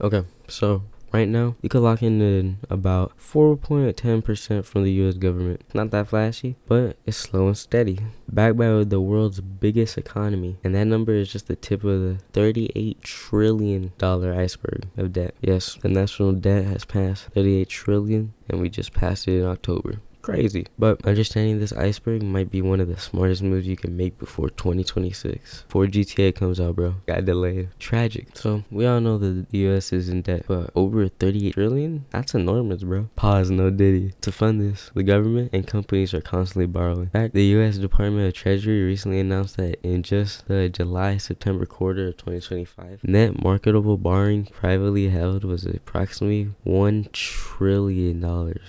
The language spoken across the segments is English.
Okay, so right now you could lock in about 4.10% from the US government. Not that flashy, but it's slow and steady. Backed by the world's biggest economy, and that number is just the tip of the $38 trillion iceberg of debt. Yes, the national debt has passed 38 trillion, and we just passed it in October. Crazy. But understanding this iceberg might be one of the smartest moves you can make before 2026. Before GTA comes out, bro. Got delayed. Tragic. So we all know that the US is in debt, but over 38 trillion? That's enormous, bro. Pause, no diddy. To fund this, the government and companies are constantly borrowing. In fact, the US Department of Treasury recently announced that in just the July-September quarter of 2025, net marketable borrowing privately held was approximately $1 trillion.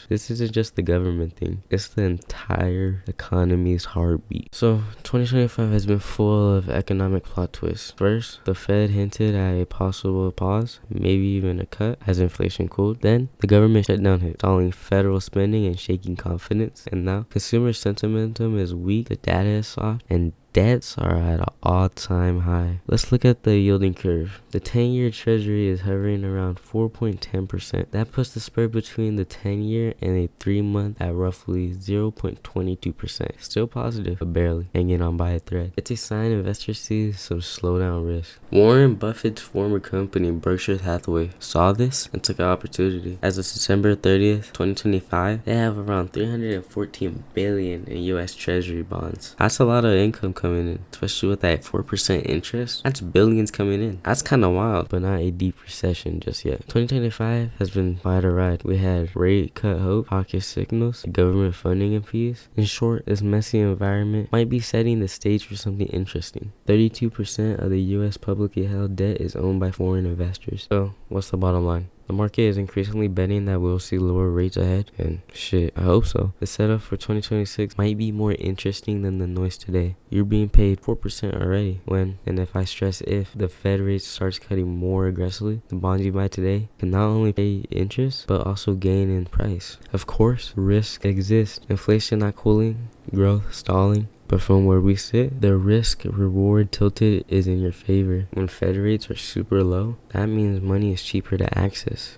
This isn't just the government thing. It's the entire economy's heartbeat. So 2025 has been full of economic plot twists. First, the Fed hinted at a possible pause, maybe even a cut, as inflation cooled. Then, the government shutdown hit, stalling federal spending and shaking confidence. And now, consumer sentiment is weak, the data is soft, and debts are at an all-time high. Let's look at the yielding curve. The 10-year Treasury is hovering around 4.10%. That puts the spread between the 10-year and a 3-month at roughly 0.22%. Still positive, but barely hanging on by a thread. It's a sign investors see some slowdown risk. Warren Buffett's former company, Berkshire Hathaway, saw this and took an opportunity. As of September 30th, 2025, they have around $314 billion in U.S. Treasury bonds. That's a lot of income coming in, especially with that 4% interest. That's billions coming in. That's kind of wild, but not a deep recession just yet. 2025 has been quite a ride. We had rate cut hope, pocket signals, government funding impedes. In short, this messy environment might be setting the stage for something interesting. 32% of the U.S. publicly held debt is owned by foreign investors. So, what's the bottom line? The market is increasingly betting that we'll see lower rates ahead, and shit, I hope so. The setup for 2026 might be more interesting than the noise today. You're being paid 4% already when, and if I stress if, the Fed rate starts cutting more aggressively, the bonds you buy today can not only pay interest, but also gain in price. Of course, risk exists. Inflation not cooling, growth stalling. But from where we sit, the risk-reward tilted is in your favor. When Fed rates are super low, that means money is cheaper to access.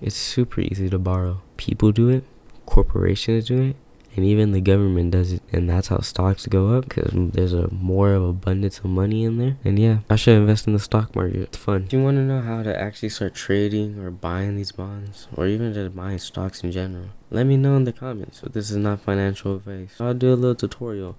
It's super easy to borrow. People do it, corporations do it, and even the government does it. And that's how stocks go up, because there's a more of abundance of money in there. And yeah, I should invest in the stock market. It's fun. If you want to know how to actually start trading or buying these bonds, or even just buying stocks in general, let me know in the comments. But this is not financial advice. I'll do a little tutorial.